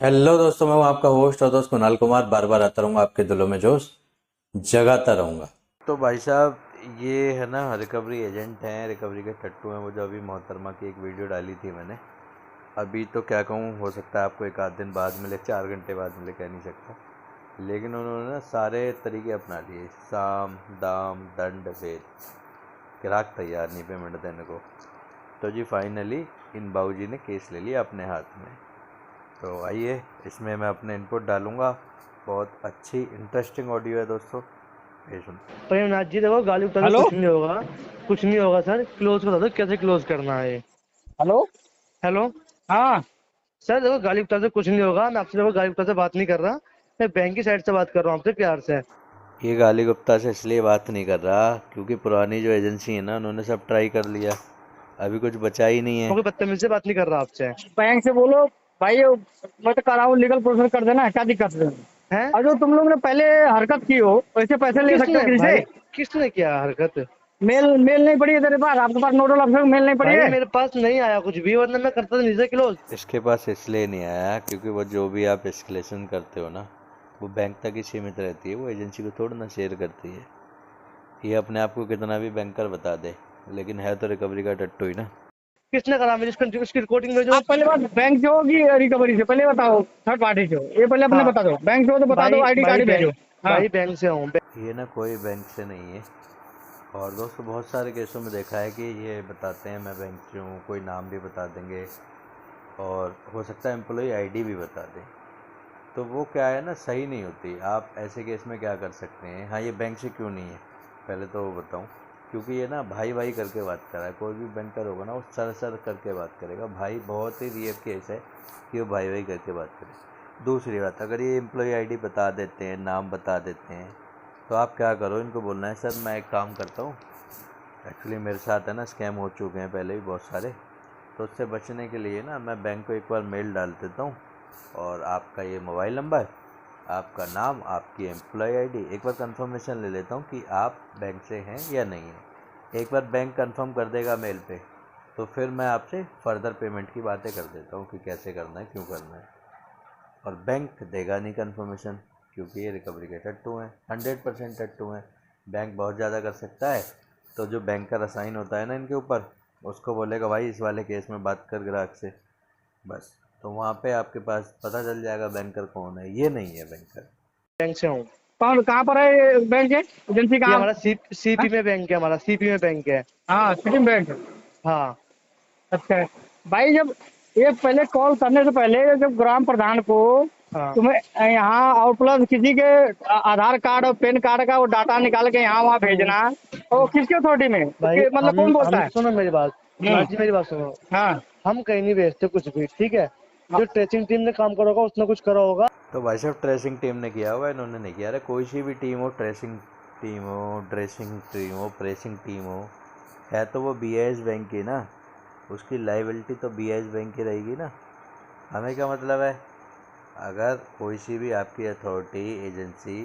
Hello दोस्तों, मैं हूं आपका होस्ट और दोस्त कुणाल कुमार। बार बार आता रहूंगा, आपके दिलों में जोश जगाता रहूंगा। तो भाई साहब, ये है ना रिकवरी एजेंट हैं, रिकवरी के टट्टू हैं। वो जो अभी मोहतरमा की एक वीडियो डाली थी मैंने, अभी तो क्या कहूँ, हो सकता है आपको एक आध दिन बाद मिले, 4 घंटे बाद मिले, कह नहीं सकता। लेकिन उन्होंने ना सारे तरीके अपना लिए, साम दाम दंड भेद, ग्राहक तैयार नहीं पेमेंट देने को। तो जी फाइनली इन बाबूजी ने केस ले लिया अपने हाथ में। तो आइए, इसमें मैं अपने इनपुट डालूंगा। बहुत अच्छी इंटरेस्टिंग ऑडियो है दोस्तों, ये सुन। प्रेमनाथ जी देखो, गाली उतार के हेलो। कुछ नहीं होगा। कुछ नहीं होगा सर, क्लोज बता दो कैसे क्लोज करना है। हेलो। हेलो हाँ। सर, देखो गाली उतार से कुछ नहीं होगा। मैं आपसे देखो गाली उतार से बात नहीं कर रहा। मैं बैंक की साइड से बात कर रहा हूँ आपसे, प्यार से। ये गाली गुप्ता से इसलिए बात नहीं कर रहा क्योंकि पुरानी जो एजेंसी है ना, उन्होंने सब ट्राई कर लिया, अभी कुछ बचा ही नहीं है। मैं कोई बदतमीजी से बात नहीं कर रहा आपसे। बैंक से बोलो भाई, मैं तो कराऊँ, लीगल प्रोसेस कर देना, क्या दिक्कत है? हैं? और जो तुम लोग ने पहले हरकत की हो वैसे पैसे ले सकते हो किसने किसी से? भाई, किसने किया हरकत? मेल मेल नहीं पड़ी है तेरे पास? आपके पास नोडल अफसर मेल नहीं पड़ी भाई है? मेरे पास नहीं आया कुछ भी, वरना मैं करता नहीं से क्लोज। इसके पास इसलिए नहीं आया क्योंकि वो जो भी आप एस्केलेशन करते हो ना, वो बैंक तक ही सीमित रहती है, वो एजेंसी को थोड़ा ना शेयर करती है। ये अपने आप को कितना भी बैंकर बता दे, लेकिन है तो रिकवरी का टट्टू ही ना। किसने करा? मेरी उसकी रिकॉर्डिंग में जो। आप पहले बात बैंक से हो कि रिकवरी से, पहले बताओ। थर्ड पार्टी से हो ये पहले अपने हाँ बता दो। बैंक से हो तो बता दो, भाई, आईडी कार्ड भेजो। हाँ। भाई बैंक से हूँ। ये ना कोई बैंक से नहीं है। और दोस्तों, बहुत सारे केसों में देखा है कि ये बताते हैं मैं बैंक से हूँ, कोई नाम भी बता देंगे, और हो सकता है एम्प्लॉय आईडी भी बता दें। तो वो क्या है ना, सही नहीं होती। आप ऐसे केस में क्या कर सकते हैं, हाँ ये बैंक से क्यों नहीं है, पहले तो वो बताऊँ। क्योंकि ये ना भाई भाई करके बात कर रहा है। कोई भी बैंकर होगा ना, वो सर सर करके बात करेगा। भाई बहुत ही रेयर केस है कि वो भाई भाई करके बात करे। दूसरी बात, अगर ये एम्प्लॉय आईडी बता देते हैं, नाम बता देते हैं, तो आप क्या करो, इनको बोलना है सर मैं एक काम करता हूँ, एक्चुअली मेरे साथ है ना स्कैम हो चुके हैं पहले भी बहुत सारे, तो उससे बचने के लिए ना मैं बैंक को एक बार मेल डाल देता हूँ, और आपका ये मोबाइल नंबर, आपका नाम, आपकी एम्प्लॉय आईडी, एक बार कंफर्मेशन ले लेता हूँ कि आप बैंक से हैं या नहीं हैं। एक बार बैंक कंफर्म कर देगा मेल पे, तो फिर मैं आपसे फर्दर पेमेंट की बातें कर देता हूँ कि कैसे करना है, क्यों करना है। और बैंक देगा नहीं कंफर्मेशन, क्योंकि ये रिकवरी के टट्टू हैं, 100% टट्टू हैं। बैंक बहुत ज़्यादा कर सकता है, तो जो बैंकर असाइन होता है ना इनके ऊपर, उसको बोलेगा भाई इस वाले केस में बात कर ग्राहक से, बस। तो वहाँ पे आपके पास पता चल जाएगा बैंकर कौन है। ये नहीं है बैंकर। बैंक से हूँ। कौन कहाँ पर है ये बैंक है? एजेंसी ये कहाँ? हमारा हाँ? सीपी में बैंक है, हमारा सीपी में बैंक है। हाँ, सिटी बैंक। हाँ। अच्छा है। भाई जब ये पहले कॉल करने से पहले जब ग्राम प्रधान को हाँ तुम्हें यहाँ और प्लस किसी के आधार कार्ड और पैन कार्ड का वो डाटा निकाल के यहाँ वहाँ भेजना, तो किसके अथॉरिटी में भाई, मतलब कौन हम बोलता है? सुनो मेरी बात। हम्म। नाथ जी मेरी बात सुनो। हाँ। हम कहीं नहीं भेजते कुछ भी, ठीक है? हाँ। जो ट्रेसिंग टीम ने काम करा होगा उसने कुछ करा होगा। तो भाई साहब, ट्रेसिंग टीम ने किया होगा, इन्होंने नहीं किया। अरे कोई सी भी टीम हो, ट्रेसिंग टीम हो, ड्रेसिंग टीम हो, प्रेसिंग टीम हो, है तो वो बीआईएस बैंक की ना, उसकी लाइबिलिटी तो बीआईएस बैंक की रहेगी ना। हमें क्या मतलब है, अगर कोई सी भी आपकी अथॉरिटी, एजेंसी,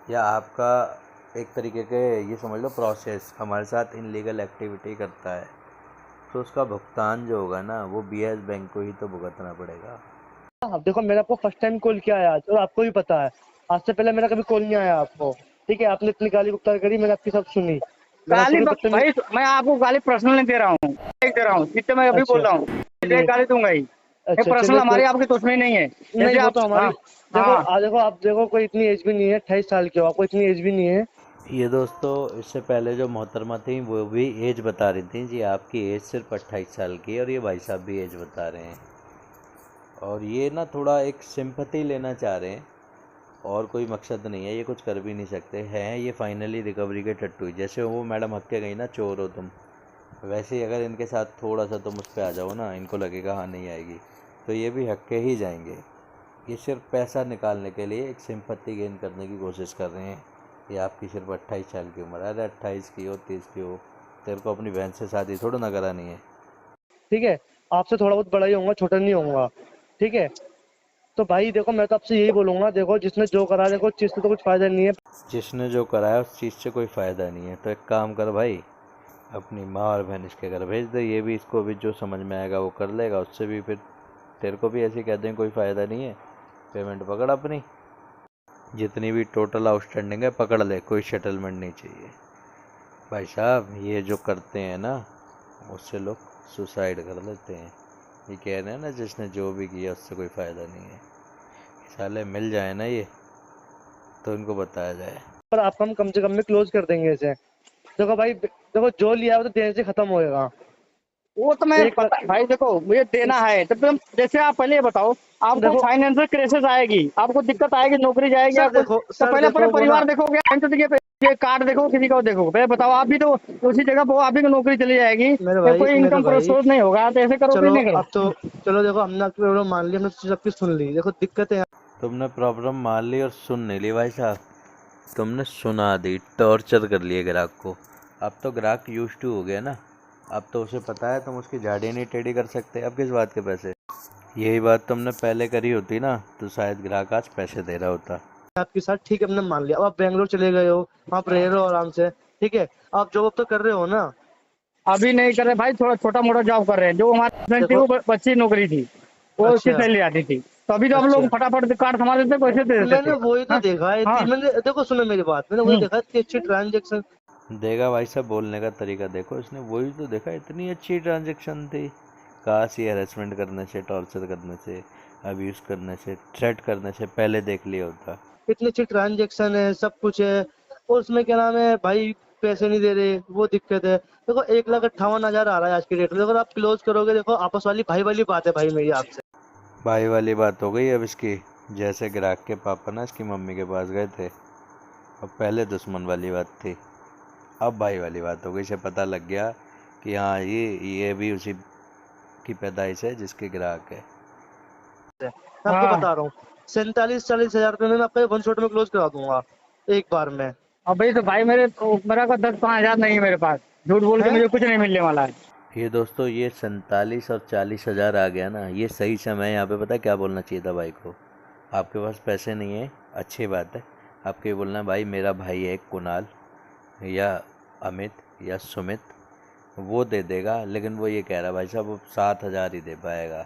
या आपका एक तरीके के ये समझ लो प्रोसेस हमारे साथ इनलीगल एक्टिविटी करता है, तो उसका भुगतान जो होगा ना, वो बीआईएस बैंक को ही तो भुगतना पड़ेगा। अब देखो, मैंने आपको फर्स्ट टाइम कॉल किया है आज, और आपको भी पता है आज से पहले मेरा कभी कॉल नहीं आया आपको। ठीक है, आपने इतनी गाली गुप्ता करी, मैंने आपकी सब सुनी। मैंने आपसे गाली कोई बदतमीज। भाई मैं आपको गाली पर्सनल नहीं दे रहा हूँ, नहीं दे रहा हूँ, जितने मैं अभी बोल अच्छा, रहा हूँ ये चलिए। गाली दूंगा ही। ये अच्छा पर्सनल चलिए, कोई हमारी आपकी दुश्मनी नहीं है, नहीं, जैसे वो आप। तो हमारी। हाँ। देखो हाँ। देखो, आप देखो, कोई इतनी एज भी नहीं है, 28 साल के हो, आपको इतनी एज भी नहीं है। ये दोस्तों, इससे पहले जो मोहतरमा थी वो भी एज बता रही थी जी, आपकी एज सिर्फ 28 साल की है, और ये भाई साहब भी एज बता रहे हैं। और ये ना थोड़ा एक सिंपैथी लेना चाह रहे हैं, और कोई मकसद नहीं है। ये कुछ कर भी नहीं सकते हैं, ये फाइनली रिकवरी के टट्टू ही। जैसे वो मैडम हक के गई ना, चोर हो तुम, वैसे ही अगर इनके साथ थोड़ा सा तुम उस पर आ जाओ ना, इनको लगेगा हाँ नहीं आएगी, तो ये भी हक के ही जाएंगे। ये सिर्फ पैसा निकालने के लिए एक सिंपत्ति गेन करने की कोशिश कर रहे हैं। ये आपकी सिर्फ 28 साल की उम्र है, अरे 28 की हो, 30 की हो, तेरे को अपनी बहन से शादी थोड़ा ना करानी है। ठीक है, आपसे थोड़ा बहुत बड़ा ही होऊंगा, छोटा नहीं होऊंगा। ठीक है, तो भाई देखो, मैं तो आपसे यही बोलूंगा, देखो जिसने जो करा, देखो उस चीज से तो कुछ फायदा नहीं है। जिसने जो कराया उस चीज़ से कोई फ़ायदा नहीं है, तो एक काम कर भाई, अपनी माँ और बहन इसके घर भेज दे, ये भी इसको भी जो समझ में आएगा वो कर लेगा, उससे भी फिर तेरे को भी ऐसे कहते हैं कोई फ़ायदा नहीं है, पेमेंट पकड़ अपनी, जितनी भी टोटल आउटस्टैंडिंग है पकड़ ले, कोई सेटलमेंट नहीं चाहिए। भाई साहब ये जो करते हैं ना, उससे लोग सुसाइड कर लेते हैं। ये कह रहे हैं ना जिसने जो भी किया उससे कोई फ़ायदा नहीं है, साले मिल जाए ना ये तो इनको बताया जाए। पर आपको हम कम से कम में क्लोज कर देंगे इसे। देखो भाई, देखो जो लिया है वो तो देने से खत्म होएगा। वो तो मैं एक पता भाई, देखो मुझे देना है तो तुम जैसे आप पहले ये बताओ, आपको देखो फाइनेंशियल क्राइसिस आएगी, आपको दिक्कत आएगी, नौकरी जाएगी, सर, आपको देखो तो सर, पहले अपने देखो वो ना, परिवार देखोगे, तो ये कार्ड देखो, किसी का देखो, पहले बताओ। आप भी तो उसी जगह पर आप भी की नौकरी चली जाएगी, कोई मेरे इनकम भाई, सोर्स नहीं होगा, तो ऐसे करोगे चलो नहीं अब तो, करो। चलो देखो हमने आपकी प्रॉब्लम मान ली, हमने सब कुछ सुन ली। देखो दिक्कत है तुमने प्रॉब्लम मान ली और सुन नहीं ली भाई साहब, तुमने सुना दी, टॉर्चर कर लिए ग्राहक को। अब तो ग्राहक यूज्ड टू हो गया ना, अब तो उसे पता है तुम उसकी झाड़ी नहीं टेढ़ी कर सकते। अब किस बात के पैसे? यही बात तुमने पहले करी होती ना तो शायद ग्राहक आज पैसे दे रहा होता। आपके साथ, ठीक है हमने मान लिया। अब आप बेंगलोर चले गए हो, आप रह रहे हो आराम से, ठीक है, आप जॉब तो कर रहे हो ना। अभी नहीं कर रहे भाई, थोड़ा छोटा मोटा जॉब कर रहे हैं। जो हमारी husband थी देखो, वो बच्ची नौकरी थी, वो उसकी अच्छा सैलरी आती थी, तो अभी तो हम लोग अच्छा, फटाफट कार्ड थमा देते, पैसे दे देते मैंने थे। वही तो हाँ देखा है, हाँ। मैंने देखो सुनो मेरी बात, मैंने वही हम्म। देखा, इतनी अच्छी ट्रांजेक्शन। देगा भाई साहब, बोलने का तरीका देखो, इसने वही तो देखा, इतनी अच्छी ट्रांजेक्शन थी। काश ये हेरेसमेंट करने से, टॉर्चर करने से, अब्यूज़ करने से, थ्रेट करने से पहले देख लिया होता। इतनी अच्छी ट्रांजेक्शन है, सब कुछ है, और उसमें क्या नाम है भाई, पैसे नहीं दे रहे, वो दिक्कत है। देखो 1,58,000 आ रहा है आज की डेट में, अगर आप क्लोज करोगे, देखो आपस वाली भाई वाली बात है भाई मेरी आपसे। भाई वाली बात हो गई अब इसकी। जैसे ग्राहक के पापा ना इसकी मम्मी के पास गए थे, अब पहले दुश्मन वाली बात थी, अब भाई वाली बात हो गई। इसे पता लग गया कि हाँ ये भी उसी की पैदाइश है जिसके ग्राहक है। मैं आपको हाँ बता रहा हूँ, 47-40 हजार रुपये में मैं आपका वन शॉट में क्लोज करा दूंगा, एक बार में। अब भाई, तो भाई मेरा को 10-5 हजार नहीं है मेरे पास, झूठ बोल के है, मुझे कुछ नहीं मिलने वाला है। ये दोस्तों, ये 47 और 40 हज़ार आ गया ना, ये सही समय है। यहाँ पे पता है क्या बोलना चाहिए था भाई को? आपके पास पैसे नहीं है, अच्छी बात है, आपको ये बोलना है भाई मेरा भाई है एक कुणाल या अमित या सुमित, वो दे देगा, लेकिन वो ये कह रहा है भाई साहब वो 7 हज़ार ही दे पाएगा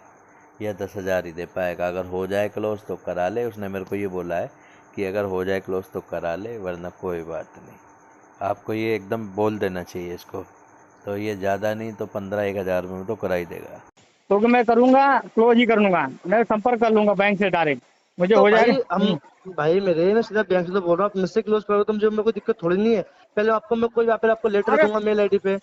या 10 हज़ार ही दे पाएगा। अगर हो जाए क्लोज तो करा ले, उसने मेरे को ये बोला है कि अगर हो जाए क्लोज तो करा ले, वरना कोई बात नहीं। आपको ये एकदम बोल देना चाहिए इसको, तो ये ज़्यादा नहीं तो 15-1 हज़ार में तो करा ही देगा। तो मैं करूंगा, क्लोज ही कर लूंगा, मैं संपर्क कर लूंगा बैंक से डायरेक्ट, मुझे तो हो जाएगा। भाई हम, भाई मेरे ना सीधा बैंक से तो बोल रहा हूँ, आप मुझसे क्लोज करोगे तो मुझे, मेरे को दिक्कत थोड़ी नहीं है। पहले आपको मैं कोई, पहले आपको लेटर अरे दूंगा मेल आईडी पे।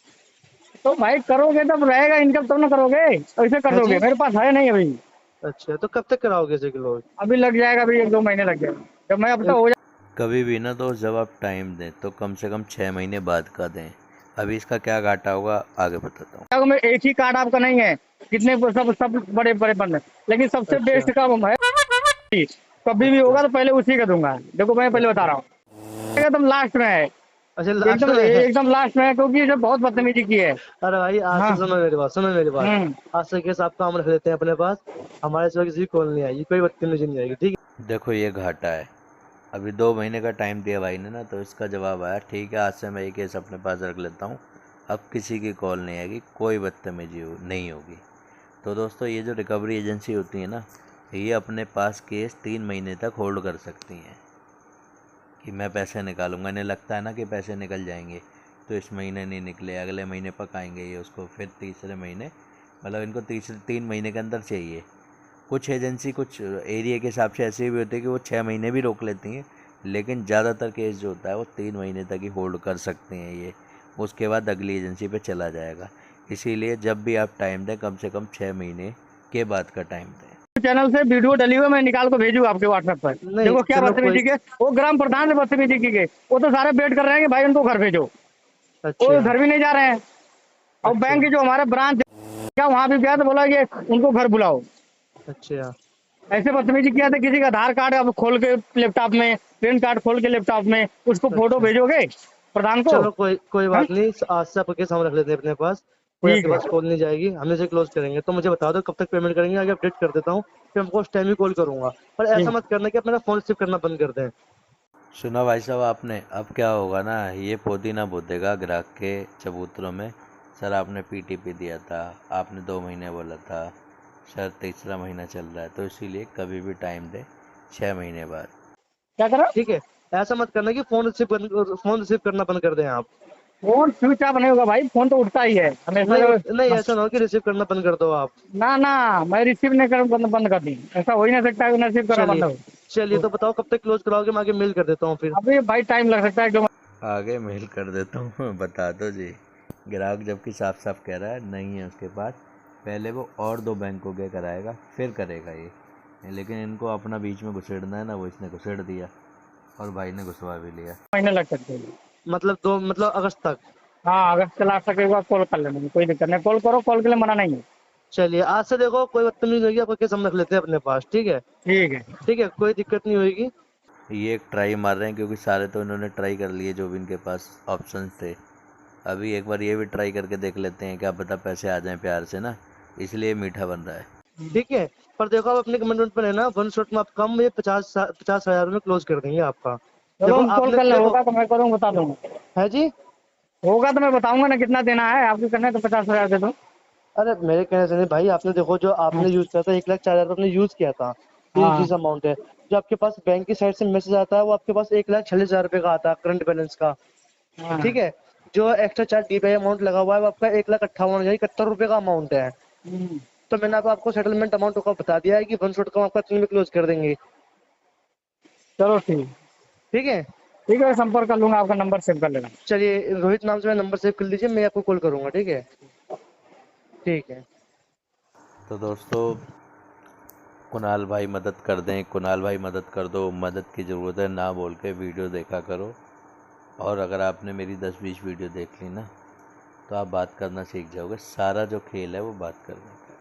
तो भाई करोगे तब रहेगा इनकम, तब ना करोगे, ऐसे कर है दोगे? जी, मेरे पास है नहीं अभी। अच्छा तो कब तक कराओगे इसे क्लोज? अभी लग जाएगा, अभी 1-2 महीने लग जाएगा, जब मैं अब तो हो कभी भी ना दोस्त, जब आप टाइम दें तो कम से कम 6 महीने बाद का दें। अभी इसका क्या घाटा होगा आगे बताता हूँ। जाएगा। मैं एक ही कार्ड आपका नहीं है, कितने सब बड़े बड़े बंद है, लेकिन सबसे अच्छा बेस्ट का है। कभी भी अच्छा होगा तो पहले उसी का दूंगा। देखो मैं पहले बता अच्छा, रहा हूँ, एकदम लास्ट में है, अच्छा लास्ट एकदम में है। एकदम लास्ट में है, क्योंकि ये बहुत बदतमीजी की है। अरे भाई आज से हाँ। सुनो मेरी बात, सुनो मेरी बात, हम्म। आज से केस आपका हम रख लेते हैं अपने पास, हमारे सिवा किसी की कॉल नहीं आएगी, कोई बदतमीजी नहीं आएगी, ठीक देखो ये घाटा है, अभी 2 महीने का टाइम दिया भाई ने ना, तो इसका जवाब आया ठीक है आज से मैं ये केस अपने पास रख लेता हूँ, अब किसी की कॉल नहीं आएगी, कोई बदतमीजी नहीं होगी। तो दोस्तों ये जो रिकवरी एजेंसी होती है ना, ये अपने पास केस 3 महीने तक होल्ड कर सकती हैं कि मैं पैसे निकालूंगा। इन्हें लगता है ना कि पैसे निकल जाएंगे, तो इस महीने नहीं निकले, अगले महीने पकाएंगे ये उसको, फिर तीसरे महीने, मतलब इनको 3 महीने के अंदर चाहिए। कुछ एजेंसी कुछ एरिया के हिसाब से ऐसे भी होते हैं कि वो 6 महीने भी रोक लेती हैं, लेकिन ज़्यादातर केस जो होता है वो 3 महीने तक ही होल्ड कर सकते हैं ये, उसके बाद अगली एजेंसी पे चला जाएगा। इसीलिए जब भी आप टाइम दें कम से कम 6 महीने के बाद का टाइम दें। चैनल से वीडियो डली हुई, मैं निकाल को भेजू आपके व्हाट्सएप पर। नहीं देखो क्या चलो कोई, बदतमीजी के, वो ग्राम प्रधान से बदतमीजी की गई, वो तो सारे वेट कर रहे हैं कि भाई उनको घर भेजो, वो अच्छा घर भी नहीं जा रहे हैं। और बैंक अच्छा की जो हमारे ब्रांच क्या, वहाँ भी गया तो बोला कि उनको घर बुलाओ। अच्छा, ऐसे बदतमीजी किया था, किसी का आधार कार्ड अब खोल के लैपटॉप में, पैन कार्ड खोल के लैपटॉप में, उसको फोटो अच्छा भेजोगे प्रधान को? चलो कोई कोई हाँ? बात नहीं, आज से आपका केस हम रख लेते हैं अपने पास, कोई ठीक आपके है। पास कॉल नहीं जाएगी, हम इसे क्लोज करेंगे। तो मुझे बता दो कब तक पेमेंट करेंगे, आगे अपडेट कर देता हूँ, फिर हमको उस टाइम ही कॉल करूंगा। पर ऐसा ठीक। मत करना कि आप मेरा फोन रिसीव करना बंद कर दें। सुना भाई साहब आपने, अब क्या होगा ना, ये पुदीना बोतेगा ग्राहक के चबूतरों में, सर आपने पीटीपी दिया था, आपने 2 महीने बोला था, शायद तीसरा महीना चल रहा है, तो इसीलिए कभी भी टाइम दे 6 महीने बाद। क्या करो? ठीक है, ऐसा मत करना कि फोन रिसीव करना बंद कर दें आप। फोन स्विच ऑफ नहीं होगा भाई, फोन तो उठता ही है हमेशा नहीं जब। नहीं, ऐसा ना हो कि रिसीव करना बंद कर दो आप। ना ना, मैं रिसीव नहीं कर बंद कर दी, ऐसा हो ही नहीं सकता कि रिसीव करना बंद चलिए हो। चलिए, तो बताओ कब तक क्लोज कराओगे, मैं आगे मेल कर देता हूँ फिर। अभी भाई टाइम लग सकता है क्यों? आगे मेल कर देता हूँ बता दो जी। ग्राहक जबकि साफ साफ कह रहा है नहीं है उसके पास, पहले वो और 2 बैंकों के कराएगा फिर करेगा ये, लेकिन इनको अपना बीच में घुसेड़ना है ना, वो इसने घुसेड़ दिया और भाई ने घुसवा भी लिया। महीने लग सकते हैं। मतलब अगस्त तक। हाँ, अगस्त के लास्ट तक एक बार कॉल कर लेना, कोई दिक्कत नहीं, कॉल करो, कॉल के लिए मना नहीं है। चलिए, आज से देखो कोई बदतमीजी नहीं होगी, आपका केस हम रख लेते हैं अपने पास। ठीक है, ठीक है। ठीक है, कोई दिक्कत नहीं होगी। ये एक ट्राई मार रहे हैं क्योंकि सारे तो इन्होंने ट्राई कर लिए जो भी इनके पास ऑप्शंस थे। अभी एक बार ये भी ट्राई करके देख लेते हैं, क्या पता पैसे आ जाएं प्यार से ना, इसलिए मीठा बन रहा है। ठीक है, पर देखो आप अपने कमिटमेंट पर है ना, वन शॉट में आप कम ये 50,000 में क्लोज कर देंगे आपका। चलो देखो हम कॉल आपने कर ले, देखो होगा तो मैं करूँ, बता दूंगा। है जी। होगा तो मैं बताऊंगा ना कितना देना है, आपको करना है तो 50,000 दे दो। अरे मेरे कहने से नहीं भाई, आपने देखो जो हाँ आपने यूज किया था 1,04,000 आपने यूज किया था, ये हाँ चीज अमाउंट है। जो आपके पास बैंक की साइड से मैसेज आता है वो आपके पास 1,46,000 रुपए का आता है करंट बैलेंस का। हाँ। ठीक है, जो एक्स्ट्रा चार्ज डीपीआई अमाउंट लगा हुआ है वो आपका 1,58,000 यानी 71 रुपए का अमाउंट है। हम्म, तो मैंने आपको सेटलमेंट अमाउंट का बता दिया है कि वन शॉट का आपका 3 में क्लोज कर देंगे। चलो ठीक। ठीक है, ठीक है, संपर्क कर लूंगा, आपका नंबर सेव कर लेना। चलिए रोहित नाम से मैं नंबर सेव कर लीजिए, मैं आपको कॉल करूंगा। ठीक है, ठीक है। तो दोस्तों, कुणाल भाई मदद कर दें, कुणाल भाई मदद कर दो, मदद की ज़रूरत है ना बोल के वीडियो देखा करो। और अगर आपने मेरी 10-20 वीडियो देख ली ना, तो आप बात करना सीख जाओगे। सारा जो खेल है वो बात करने का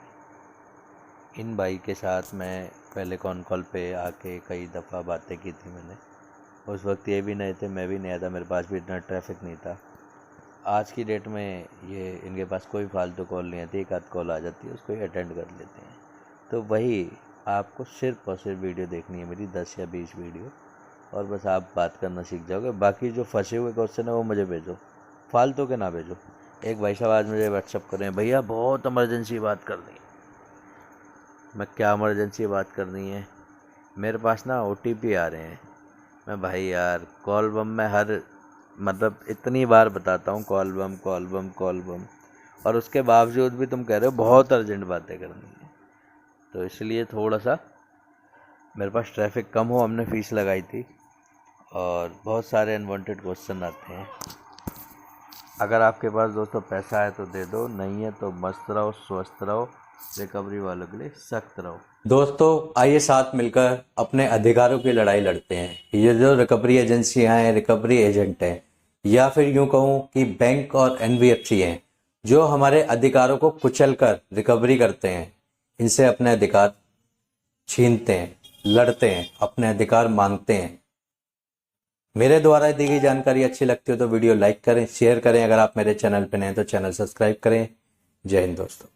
है। इन भाई के साथ मैं पहले कॉल पे आके कई दफ़ा बातें की थी मैंने। उस वक्त ये भी नए थे, मैं भी नया था, मेरे पास भी इतना ट्रैफिक नहीं था। आज की डेट में ये इनके पास कोई फालतू कॉल नहीं आती, एक आध कॉल आ जाती है, उसको ही अटेंड कर लेते हैं। तो वही आपको सिर्फ और सिर्फ वीडियो देखनी है मेरी 10 या 20 वीडियो, और बस आप बात करना सीख जाओगे। बाकी जो फंसे हुए क्वेश्चन है वो मुझे भेजो, फालतू के ना भेजो। एक भाई साहब आज मुझे व्हाट्सअप करें, भैया बहुत इमरजेंसी बात करनी है। मैं क्या इमरजेंसी बात करनी है, मेरे पास ना OTP आ रहे हैं। मैं भाई यार कॉल बम में हर मतलब इतनी बार बताता हूँ कॉल बम कॉल बम कॉल बम, और उसके बावजूद भी तुम कह रहे हो बहुत अर्जेंट बातें करनी है। तो इसलिए थोड़ा सा मेरे पास ट्रैफिक कम हो, हमने फ़ीस लगाई थी, और बहुत सारे अनवांटेड क्वेश्चन आते हैं। अगर आपके पास दोस्तों पैसा है तो दे दो, नहीं है तो मस्त रहो, स्वस्थ रहो, रिकवरी वालों के लिए सख्त रहो। दोस्तों आइए साथ मिलकर अपने अधिकारों की लड़ाई लड़ते हैं। ये जो रिकवरी एजेंसियां हैं, रिकवरी एजेंट हैं, या फिर यूं कहूं कि बैंक और NBFC हैं, जो हमारे अधिकारों को कुचलकर रिकवरी करते हैं, इनसे अपने अधिकार छीनते हैं, लड़ते हैं, अपने अधिकार मांगते हैं। मेरे द्वारा दी गई जानकारी अच्छी लगती हो तो वीडियो लाइक करें, शेयर करें। अगर आप मेरे चैनल पर नए हैं तो चैनल सब्सक्राइब करें। जय हिंद दोस्तों।